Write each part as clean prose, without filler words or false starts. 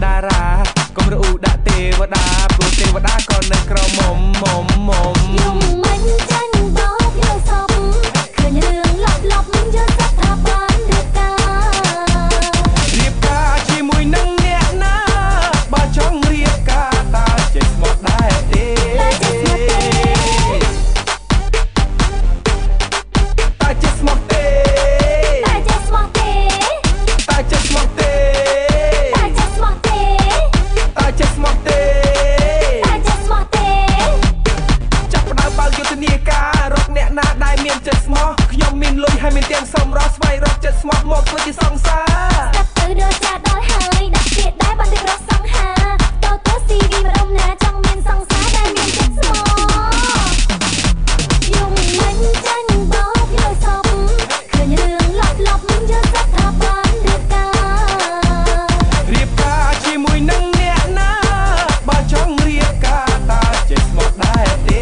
តារាកុំរអ៊ូដាក់ទេវតាព្រោះទេវតាក៏នៅក្រមុំយំមិនចាញ់បោកលើសពឃើញរឿងលប់យកស្ថាប័នរៀបការជាមួយនឹងអ្នកណាបើចង់រៀបការតើចេះស្មោះដែរទេតើចេះស្មោះទេចាប់ផ្ដើមបើកយុទ្ធនាការរកអ្នកណាដែលមានចិត្តស្មោះខ្ញុំមានលុយហើយមានទាំងសម្រស់ស្វែងរកចិត្តស្មោះមកធ្វើជាសង្សារស្ដាប់ទៅដល់ចាដល់ហើយដាក់ទៀតដែរបានតែរកសង្ហាតើស៊ីវីម្ដងណាចង់មានសង្សារដែលមានចិត្តស្មោះយំមិនចាញ់បោកលើសពឃើញរឿងលប់យកស្ថាប័នរៀបការជាមួយនឹងអ្នកណាបើចង់រៀបការតើចេះស្មោះដែរទេ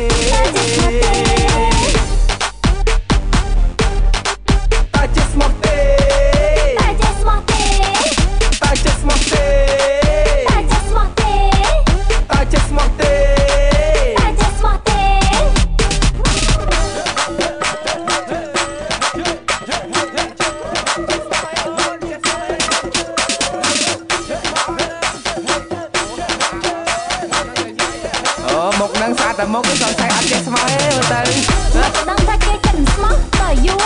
មកនឹងស្អាតតែមកគឺសង្ស័យអត់ចេះស្មោះទេមើលទៅដឹងថាគេចិត្តស្មោះតើយួរ